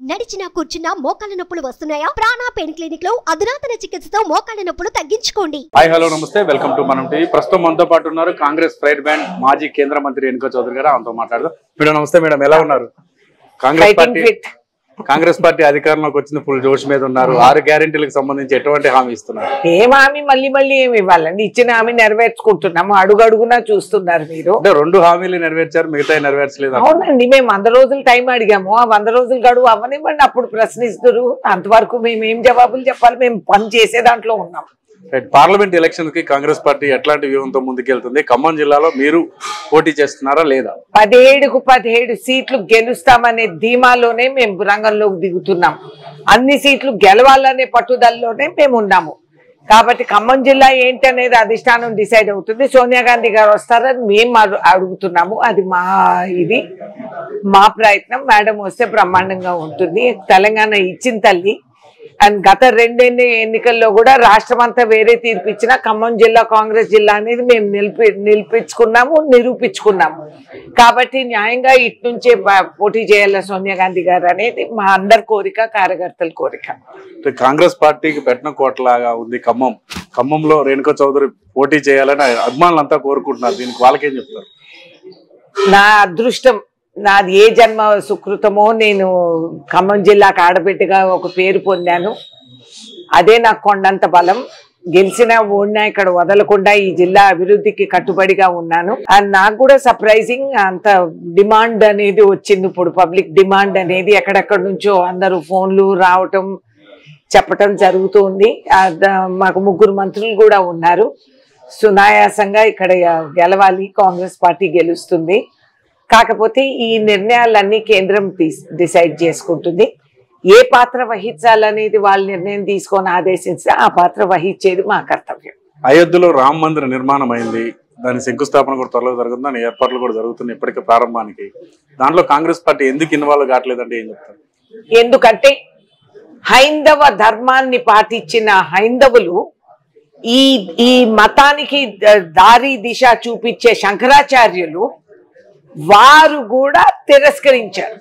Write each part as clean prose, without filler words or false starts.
నడిచినా కూర్చున్నా మోకాళ్ళ నొప్పులు వస్తున్నాయా? ప్రాణ పెయిన్ క్లినిక్ లో అధునాతన చికిత్సతో మోకాళ్ళ నొప్పులు తగ్గించుకోండి. హాయ్ హలో నమస్తే, వెల్కమ్ టు మనం టీవీ. ప్రస్తుతం మనతో పాటు ఉన్నారు కాంగ్రెస్ ప్రైడ్ బ్యాండ్ మాజీ కేంద్ర మంత్రి రేణుకా చౌదరి గారు. ఆమెతో మాట్లాడదాం. మేడం నమస్తే. మేడం ఎలా ఉన్నారు? కాంగ్రెస్ పార్టీ అధికారంలోకి వచ్చిన ఫుల్ జోష్ మీద ఉన్నారు. 6 గ్యారెంటీలకు సంబంధించి ఎటువంటి హామీ ఇస్తున్నారు? ఏం హామీ మళ్ళీ ఏమి ఇవ్వాలండి? ఇచ్చిన హామీ నెరవేర్చుకుంటున్నాము. అడుగడుగునా చూస్తున్నారు మీరు. 2 హామీలు నెరవేర్చారు, మిగతా నెరవేర్చలేదు. అవునండి, మేము 100 రోజులు టైం అడిగాము. ఆ 100 రోజులు గడువు అవ్వనివ్వండి, అప్పుడు ప్రశ్నిస్తారు. అంతవరకు మేము ఏం జవాబులు చెప్పాలి? మేము పని చేసే దాంట్లో ఉన్నాం. పార్లమెంట్ ఎలక్షన్ కి కాంగ్రెస్ పార్టీ ఎట్లాంటి వ్యూహంతో ముందుకెళ్తుంది? ఖమ్మం జిల్లాలో మీరు పోటీ చేస్తున్నారా లేదా? 17కు 17 సీట్లు గెలుస్తామనే ధీమాలోనే మేము రంగంలోకి దిగుతున్నాం. అన్ని సీట్లు గెలవాలనే పట్టుదలలోనే మేము ఉన్నాము. కాబట్టి ఖమ్మం జిల్లా ఏంటి అనేది అధిష్టానం డిసైడ్ అవుతుంది. సోనియా గాంధీ గారు వస్తారని మేము అడుగుతున్నాము. అది మా ప్రయత్నం. మేడం వస్తే బ్రహ్మాండంగా ఉంటుంది. తెలంగాణ ఇచ్చిన తల్లి. అండ్ గత 2 ఎన్నికల్లో కూడా రాష్ట్రం అంతా వేరే తీర్పిచ్చినా ఖమ్మం జిల్లా కాంగ్రెస్ జిల్లా అనేది మేము నిరూపించుకున్నాము. కాబట్టి న్యాయంగా ఇటు నుంచే పోటీ చేయాల సోనియా గాంధీ గారు అనేది మా అందరి కోరిక, కార్యకర్తల కోరిక. కాంగ్రెస్ పార్టీకి పెట్టిన కోటలాగా ఉంది ఖమ్మంలో రేణుకా చౌదరి పోటీ చేయాలని అభిమానులంతా కోరుకుంటున్నారు. దీనికి వాళ్ళకేం చెప్తారు? నా అదృష్టం, నాది ఏ జన్మ సుకృతమో, నేను ఖమ్మం జిల్లాకు ఆడబిడ్డగా ఒక పేరు పొందాను. అదే నాకు కొండంత బలం. గెలిచినా ఓడినా ఇక్కడ వదలకుండా ఈ జిల్లా అభివృద్ధికి కట్టుబడిగా ఉన్నాను. అండ్ నాకు కూడా సర్ప్రైజింగ్ అంత డిమాండ్ అనేది వచ్చింది. ఇప్పుడు పబ్లిక్ డిమాండ్ అనేది ఎక్కడెక్కడి నుంచో అందరూ ఫోన్లు రావటం చెప్పటం జరుగుతుంది. మాకు 3 మంత్రులు కూడా ఉన్నారు. సునాయాసంగా ఇక్కడ గెలవాలి, కాంగ్రెస్ పార్టీ గెలుస్తుంది. కాకపోతే ఈ నిర్ణయాలన్నీ కేంద్రం డిసైడ్ చేసుకుంటుంది. ఏ పాత్ర వహించాలనేది వాళ్ళ నిర్ణయం తీసుకొని ఆదేశిస్తే ఆ పాత్ర వహించేది మా కర్తవ్యం. అయోధ్యలో రామ మందిర నిర్మాణం అయింది. దాని శంకుస్థాపన కూడా త్వరలో జరుగుతుంది. దాని ఏర్పాట్లు కూడా జరుగుతున్నాయి ఇప్పటికే ప్రారంభానికి. దాంట్లో కాంగ్రెస్ పార్టీ ఎందుకు ఇన్వాల్వ్ కావట్లేదంటే ఏం చెప్తారు? ఎందుకంటే హైందవ ధర్మాన్ని పాటించిన హైందవులు ఈ మతానికి దారి దిశ చూపించే శంకరాచార్యులు వారు కూడా తిరస్కరించారు.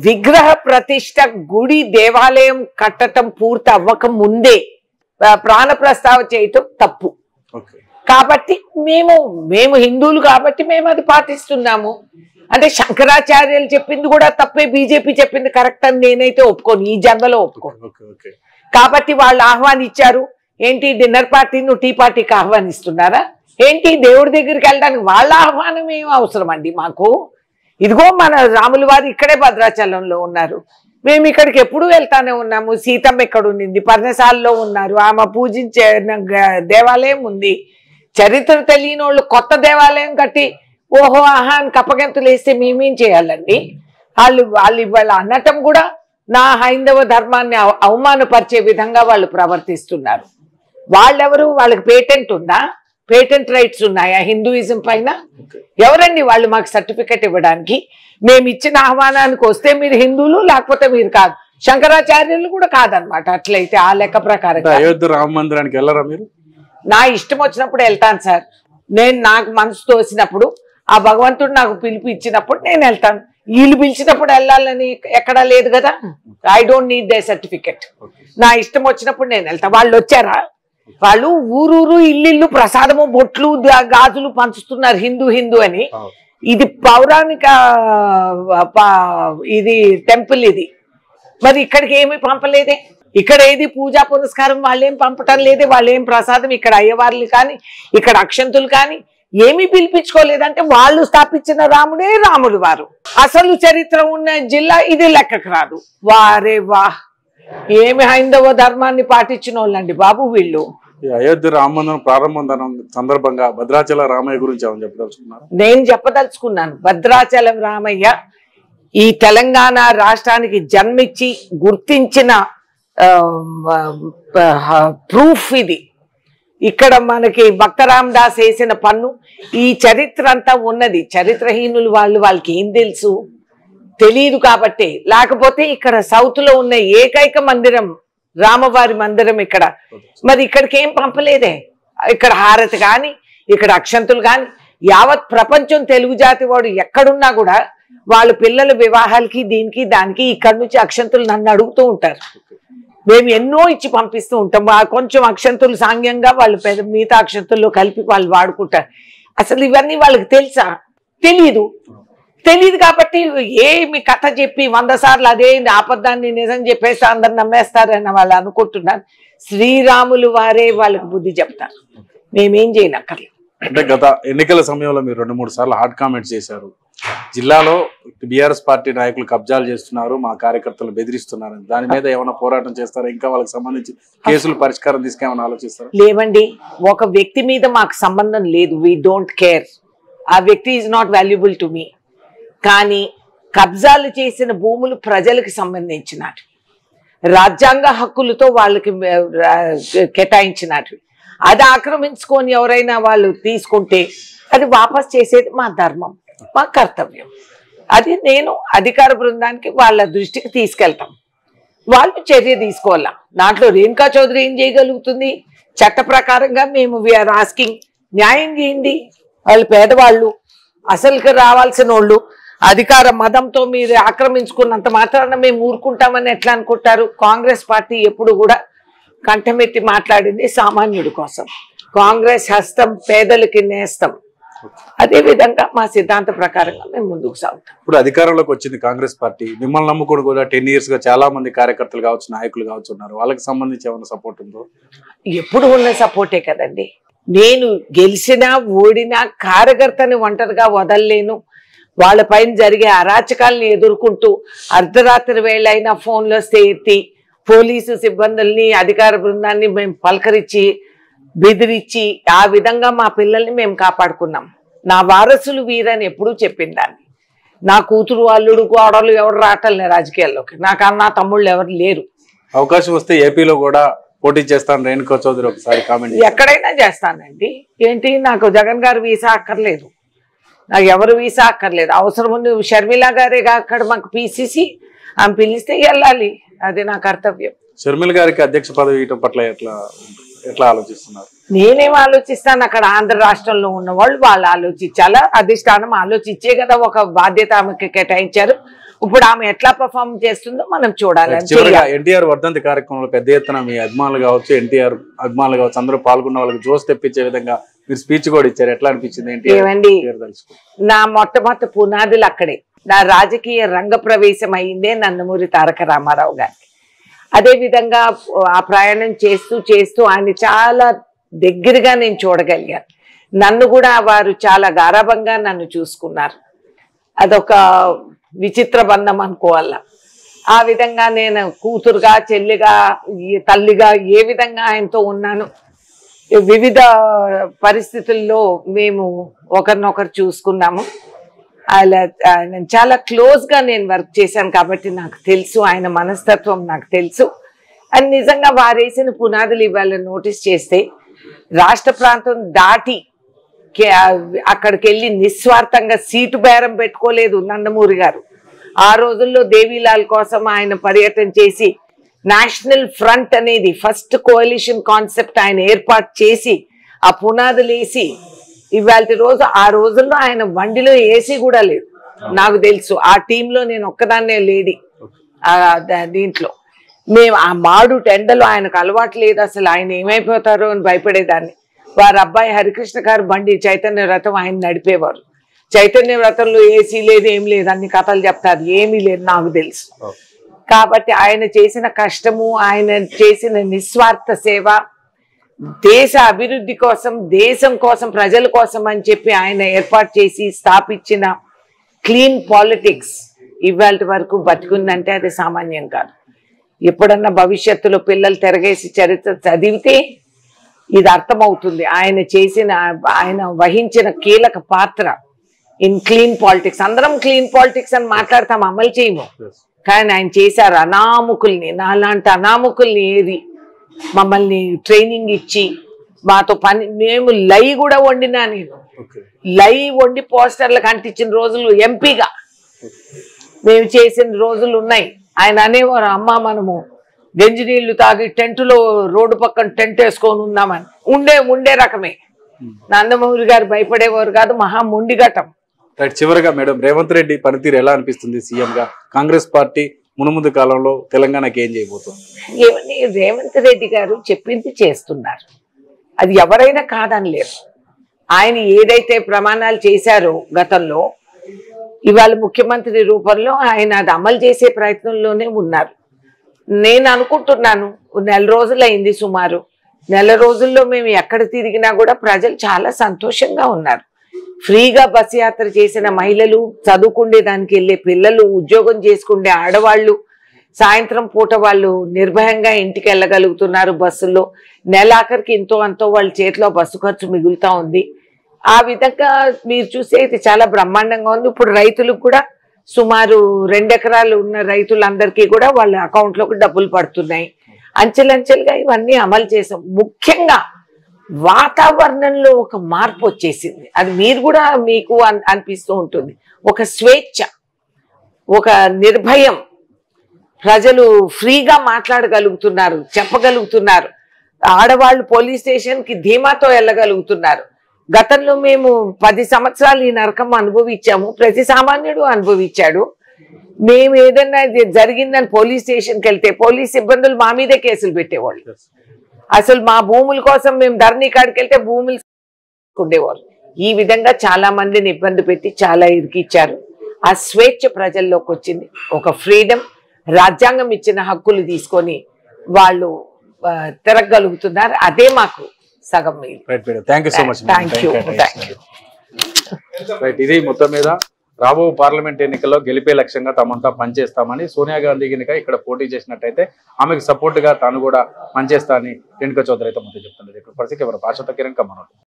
విగ్రహ ప్రతిష్ట, గుడి దేవాలయం కట్టడం పూర్తి అవ్వక ముందే ప్రాణ ప్రస్తావ చేయటం తప్పు. కాబట్టి మేము హిందువులు కాబట్టి మేము అది పాటిస్తున్నాము. అంటే శంకరాచార్యులు చెప్పింది కూడా తప్పే, బీజేపీ చెప్పింది కరెక్ట్ అని నేనైతే ఒప్పుకోను, ఈ జన్మలో ఒప్పుకోను. కాబట్టి వాళ్ళు ఆహ్వానించారు. ఏంటి డిన్నర్ పార్టీ, నువ్వు టీ పార్టీకి ఆహ్వానిస్తున్నారా ఏంటి? దేవుడి దగ్గరికి వెళ్ళడానికి వాళ్ళ ఆహ్వానం ఏం అవసరం అండి మాకు? ఇదిగో మన రాముల వారు ఇక్కడే భద్రాచలంలో ఉన్నారు. మేము ఇక్కడికి ఎప్పుడు వెళ్తానే ఉన్నాము. సీతమ్మ ఎక్కడ ఉండింది? పర్ణశాలలో ఉన్నారు. ఆమె పూజించే దేవాలయం ఉంది. చరిత్ర తెలియని వాళ్ళు కొత్త దేవాలయం కట్టి ఓహో ఆహా అని కప్పగంతులు వేస్తే మేమేం చేయాలండి? వాళ్ళు ఇవాళ అనటం కూడా నా హైందవ ధర్మాన్ని అవమానపరిచే విధంగా వాళ్ళు ప్రవర్తిస్తున్నారు. వాళ్ళెవరు? వాళ్ళకి పేటెంట్ ఉందా? పేటెంట్ రైట్స్ ఉన్నాయా హిందూయిజం పైన? ఎవరండి వాళ్ళు మాకు సర్టిఫికెట్ ఇవ్వడానికి? మేము ఇచ్చిన ఆహ్వానానికి వస్తే మీరు హిందువులు, లేకపోతే మీరు కాదు. శంకరాచార్యులు కూడా కాదనమాట. అట్లయితే ఆ లెక్క ప్రకారం అయోధ్య రామ మందిరానికి వెళ్ళరా మీరు? నా ఇష్టం వచ్చినప్పుడు వెళ్తాను సార్. నాకు మనసు తోసినప్పుడు, ఆ భగవంతుడు నాకు పిలుపు ఇచ్చినప్పుడు నేను వెళ్తాను. వీళ్ళు పిలిచినప్పుడు వెళ్ళాలని ఎక్కడా లేదు కదా. I don't need they certificate. నా ఇష్టం వచ్చినప్పుడు నేను వెళ్తాను. వాళ్ళు వచ్చారా? వాళ్ళు ఊరూరు ఇల్లు ప్రసాదము, బొట్లు, గాజులు పంచుతున్నారు హిందూ అని. ఇది పౌరాణిక ఇది టెంపుల్ ఇది. మరి ఇక్కడికి ఏమి పంపలేదే? ఇక్కడ ఏది పూజా పురస్కారం వాళ్ళేం పంపటం లేదే. వాళ్ళేం ప్రసాదం ఇక్కడ అయ్యవార్లు కానీ ఇక్కడ అక్షంతులు కానీ ఏమీ పిలిపించుకోలేదంటే వాళ్ళు స్థాపించిన రాముడే రాములు వారు. అసలు చరిత్ర ఉన్న జిల్లా ఇది లెక్కకు రాదు. వారే వాహ్, ఏమి హైందవ ధర్మాన్ని పాటించిన వాళ్ళండి బాబు వీళ్ళు. అయోధ్య రామ మందిరం ప్రారంభం సందర్భంగా భద్రాచల రామయ్య గురించి ఏమని చెప్పదలుచుకున్నారు? నేను చెప్పదలుచుకున్నాను, భద్రాచలం రామయ్య ఈ తెలంగాణ రాష్ట్రానికి జన్మించి గుర్తించిన ప్రూఫ్ ఇది. ఇక్కడ మనకి భక్తరామ్ దాస్ వేసిన పన్ను, ఈ చరిత్ర అంతా ఉన్నది. చరిత్రహీనులు వాళ్ళకి ఏం తెలుసు? తెలియదు కాబట్టి. లేకపోతే ఇక్కడ సౌత్ లో ఉన్న ఏకైక మందిరం రామవారి మందిరం ఇక్కడ. మరి ఇక్కడికి ఏం పంపలేదే. ఇక్కడ హారతి కానీ, ఇక్కడ అక్షంతులు కానీ, యావత్ ప్రపంచం తెలుగు జాతి వాడు ఎక్కడున్నా కూడా వాళ్ళ పిల్లల వివాహాలకి దీనికి దానికి ఇక్కడి నుంచి అక్షంతులు నన్ను అడుగుతూ ఉంటారు. మేము ఎన్నో ఇచ్చి పంపిస్తూ ఉంటాం. కొంచెం అక్షంతులు సాంగ్యంగా వాళ్ళు మిగతా అక్షంతుల్లో కలిపి వాళ్ళు వాడుకుంటారు. అసలు ఇవన్నీ వాళ్ళకి తెలుసా? తెలియదు కాబట్టి ఏమి కథ చెప్పి 100 సార్లు అదే ఆపద్దాన్ని నిజం చెప్పేస్తే అందరు నమ్మేస్తారని వాళ్ళు అనుకుంటున్నారు. శ్రీరాములు వారే వాళ్ళకి బుద్ధి చెప్తారు. మేమేం చేయనక్కర్లేదు. అంటే గత ఎన్నికల సమయంలో మీరు 2-3 సార్లు హాట్ కామెంట్స్ చేశారు. జిల్లాలో బీఆర్ఎస్ పార్టీ నాయకులు కబ్జాలు చేస్తున్నారు, మా కార్యకర్తలు బెదిరిస్తున్నారు. దాని మీద ఏమైనా పోరాటం చేస్తారా? ఇంకా వాళ్ళకి సంబంధించి కేసులు పరిష్కారం తీసుకేమైనా ఆలోచిస్తారా? లేవండి, ఒక వ్యక్తి మీద మాకు సంబంధం లేదు. We don't care. ఆ వ్యక్తి is not valuable to me. కానీ కబ్జాలు చేసిన భూములు ప్రజలకు సంబంధించినట్టు, రాజ్యాంగ హక్కులతో వాళ్ళకి కేటాయించినట్టు, అది ఆక్రమించుకొని ఎవరైనా వాళ్ళు తీసుకుంటే అది వాపస్ చేసేది మా ధర్మం, మా కర్తవ్యం. అది నేను అధికార బృందానికి వాళ్ళ దృష్టికి తీసుకెళ్తాం. వాళ్ళు చర్య తీసుకోవాలా. దాంట్లో రేణుకా చౌదరి ఏం చేయగలుగుతుంది? చట్ట ప్రకారంగా మేము వీఆర్ ఆస్కింగ్, న్యాయం చేయండి. వాళ్ళు పేదవాళ్ళు, అసలుకి రావాల్సిన వాళ్ళు, అధికార మదంతో మీరు ఆక్రమించుకున్నంత మాత్రాన మేము ఊరుకుంటామని ఎట్లా అనుకుంటారు? కాంగ్రెస్ పార్టీ ఎప్పుడు కూడా కంఠమెత్తి మాట్లాడింది సామాన్యుడి కోసం. కాంగ్రెస్ హస్తం పేదలకి నేస్తం. అదే విధంగా మా సిద్ధాంత ప్రకారంగా మేము ముందుకు సాగుతాం. ఇప్పుడు అధికారంలోకి వచ్చింది కాంగ్రెస్ పార్టీ. మిమ్మల్ని నమ్ముకుని కూడా 10 years గా చాలా మంది కార్యకర్తలు కావచ్చు, నాయకులు కావచ్చు ఉన్నారు. వాళ్ళకి సంబంధించి ఏమైనా సపోర్ట్ ఉందో? ఎప్పుడు ఉన్న సపోర్టే కదండి. నేను గెలిచినా ఓడినా కార్యకర్తని ఒంటరిగా వదలలేను. వాళ్ళ పైన జరిగే అరాచకాలని ఎదుర్కొంటూ అర్ధరాత్రి వేళైనా ఫోన్లో ఎత్తి పోలీసు సిబ్బందుల్ని, అధికార బృందాన్ని మేము పలకరించి బెదిరించి ఆ విధంగా మా పిల్లల్ని మేము కాపాడుకున్నాం. నా వారసులు వీరని ఎప్పుడూ చెప్పిందాన్ని. నా కూతురు, అల్లుడు, కోడలు ఎవరు రావట్లే రాజకీయాల్లోకి. నాకు అన్న తమ్ముళ్ళు ఎవరు లేరు. అవకాశం వస్తే ఏపీలో కూడా పోటీ చేస్తాను రేణుకా చౌదరి ఒకసారి కామెంట్. ఎక్కడైనా చేస్తానండి. ఏంటి, నాకు జగన్ గారు వీసా అక్కర్లేదు, నాకు ఎవరు వీసా అక్కర్లేదు. అవసరం ఉంది షర్మిల గారే అక్కడ మాకు పిసిసి ఆమె పిలిస్తే వెళ్ళాలి. అది నా కర్తవ్యం. షర్మిల గారికి అధ్యక్ష పదవి ఇవ్వడం పట్ల ఎట్లా ఆలోచిస్తున్నారు? నేనేం ఆలోచిస్తాను? అక్కడ ఆంధ్ర రాష్ట్రంలో ఉన్న వాళ్ళు ఆలోచించాలా? అధిష్టానం ఆలోచించే కదా ఒక బాధ్యత ఆమెకి కేటాయించారు. ఇప్పుడు ఆమె ఎట్లా పర్ఫార్మ్ చేస్తుందో మనం చూడాలి. ఎన్టీఆర్ వర్ధంతి కార్యక్రమంలో పెద్ద ఎత్తున మీ అభిమానులు కావచ్చు, ఎన్టీఆర్ అభిమానులు కావచ్చు, అందరూ పాల్గొన్న వాళ్ళకి జోస్ తెప్పించే విధంగా మీరు స్పీచ్ కూడా ఇచ్చారు. ఎట్లా అనిపించింది? ఏమండి, నా మొట్టమొదటి పునాదులు అక్కడే. నా రాజకీయ రంగ ప్రవేశం అయిందే నందమూరి తారక రామారావు గారికి. అదే విధంగా ఆ ప్రయాణం చేస్తూ ఆయన చాలా దగ్గరగా నేను చూడగలిగాను. నన్ను కూడా వారు చాలా గారాబంగా నన్ను చూసుకున్నారు. అదొక విచిత్ర బంధం అనుకోవాలా. ఆ విధంగా నేను కూతురుగా, చెల్లిగా, తల్లిగా ఏ విధంగా ఆయనతో ఉన్నాను. వివిధ పరిస్థితుల్లో మేము ఒకరినొకరు చూసుకున్నాము. ఆయన చాలా క్లోజ్గా నేను వర్క్ చేశాను కాబట్టి నాకు తెలుసు, ఆయన మనస్తత్వం నాకు తెలుసు. అని నిజంగా వారేసిన పునాదులు ఇవాళ నోటీస్ చేస్తే రాష్ట్ర ప్రాంతం దాటి అక్కడికి వెళ్ళి నిస్వార్థంగా సీటు బేరం పెట్టుకోలేదు నందమూరి గారు. ఆ రోజుల్లో దేవీలాల్ కోసం ఆయన పర్యటన చేసి నేషనల్ ఫ్రంట్ అనేది ఫస్ట్ కోalition కాన్సెప్ట్ ఆయన ఏర్పాటు చేసి ఆ పునాదులు వేసి ఇవాళ రోజు, ఆ రోజుల్లో ఆయన బండిలో ఏసీ కూడా లేదు నాకు తెలుసు. ఆ టీంలో నేను ఒక్కదాన్నే లేడీ. దీంట్లో మేము ఆ మాడు టెండలో ఆయనకు అలవాటు లేదు. అసలు ఆయన ఏమైపోతారో అని భయపడేదాన్ని. వారి అబ్బాయి హరికృష్ణ గారు బండి చైతన్య వ్రతం ఆయన నడిపేవారు. చైతన్య వ్రతంలో ఏసీ లేదు, ఏం లేదు, అన్ని కథలు చెప్తారు. ఏమీ లేదు నాకు తెలుసు. కాబట్టి ఆయన చేసిన కష్టము, ఆయన చేసిన నిస్వార్థ సేవ, దేశ అభివృద్ధి కోసం, దేశం కోసం, ప్రజల కోసం అని చెప్పి ఆయన ఏర్పాటు చేసి స్థాపించిన క్లీన్ పాలిటిక్స్ ఇవాళ వరకు బతికుందంటే అది సామాన్యం కాదు. ఎప్పుడన్నా భవిష్యత్తులో పిల్లలు తిరగేసి చరిత్ర చదివితే ఇది అర్థమవుతుంది. ఆయన వహించిన కీలక పాత్ర ఇన్ క్లీన్ పాలిటిక్స్. అందరం క్లీన్ పాలిటిక్స్ అని మాట్లాడతాం, అమలు చేయము. కానీ ఆయన చేశారు. అనామకుల్ని, నాలాంటి అనామకుల్ని ఏది మమ్మల్ని ట్రైనింగ్ ఇచ్చి మాతో పని, మేము లై కూడా వండినా, నేను లై వండి పోస్టర్లకు అంటించిన రోజులు ఎంపీగా మేము చేసిన రోజులు ఉన్నాయి. ఆయన అనేవారు, అమ్మ మనము గంజి నీళ్లు తాగి టెంటులో రోడ్డు పక్కన టెంట్ వేసుకొని ఉందామని. ఉండే రకమే. నందమూరి గారు భయపడేవారు కాదు, మహా మొండిఘటం. రైట్, చివరిగా మేడం రేవంత్ రెడ్డి పనితీరు ఎలా అనిపిస్తుంది సీఎం గా? కాంగ్రెస్ పార్టీ మునుముందు కాలంలో తెలంగాణకి ఏం చేయబోతుంది? రేవంత్ రెడ్డి గారు చెప్పింది చేస్తున్నారు, అది ఎవరైనా కాదనలేరు. ఆయన ఏదైతే ప్రమాణాలు చేశారో గతంలో, ఇవాళ ముఖ్యమంత్రి రూపంలో ఆయన అది అమలు చేసే ప్రయత్నంలోనే ఉన్నారు. నేను అనుకుంటున్నాను నెల రోజులు అయింది, సుమారు నెల రోజుల్లో మేము ఎక్కడ తిరిగినా కూడా ప్రజలు చాలా సంతోషంగా ఉన్నారు. ఫ్రీగా బస్ యాత్ర చేసిన మహిళలు, చదువుకునే దానికి వెళ్ళే పిల్లలు, ఉద్యోగం చేసుకునే ఆడవాళ్ళు, సాయంత్రం పూట వాళ్ళు నిర్భయంగా ఇంటికి వెళ్ళగలుగుతున్నారు బస్సుల్లో. నెలాఖరికి ఇంతో అంతో వాళ్ళ చేతిలో బస్సు ఖర్చు మిగులుతా ఉంది. ఆ విధంగా మీరు చూస్తే ఇది చాలా బ్రహ్మాండంగా ఉంది. ఇప్పుడు రైతులకు కూడా సుమారు 2 ఎకరాలు ఉన్న రైతులందరికీ కూడా వాళ్ళ అకౌంట్లోకి డబ్బులు పడుతున్నాయి. అంచెలంచెలుగా ఇవన్నీ అమలు చేసాం. ముఖ్యంగా వాతావరణంలో ఒక మార్పు వచ్చేసింది. అది మీరు కూడా మీకు అనిపిస్తూ ఉంటుంది. ఒక స్వేచ్ఛ, ఒక నిర్భయం, ప్రజలు ఫ్రీగా మాట్లాడగలుగుతున్నారు, చెప్పగలుగుతున్నారు. ఆడవాళ్ళు పోలీస్ స్టేషన్కి ధీమాతో వెళ్ళగలుగుతున్నారు. గతంలో మేము 10 సంవత్సరాలు ఈ నరకం అనుభవించాము, ప్రతి సామాన్యుడు అనుభవించాడు. మేము ఏదైనా జరిగిందని పోలీస్ స్టేషన్కి వెళ్తే పోలీస్ సిబ్బందులు మా మీదే కేసులు పెట్టేవాళ్ళు. అసలు మా భూముల కోసం మేము ధరణి కాడికి వెళ్తే భూములు ఉండేవాళ్ళు. ఈ విధంగా చాలా మందిని ఇబ్బంది పెట్టి చాలా ఇరికిచ్చారు. ఆ స్వేచ్ఛ ప్రజల్లోకి వచ్చింది. ఒక ఫ్రీడమ్, రాజ్యాంగం ఇచ్చిన హక్కులు తీసుకొని వాళ్ళు తిరగలుగుతున్నారు. అదే మాకు సగం మీది. ఇది మొత్తం మీద రాబో పార్లమెంట్ ఎన్నికల్లో గెలిపే లక్ష్యంగా తామంతా పనిచేస్తామని, సోనియా గాంధీ కనుక ఇక్కడ పోటీ చేసినట్టయితే ఆమెకు సపోర్ట్ గా తాను కూడా పనిచేస్తా అని రేణుకా చౌదరి అయితే మొత్తం చెప్తున్నారు. ఇక్కడ పరిస్థితి ఎవరు భాషతో కిరణ్ కమ్మనోడు.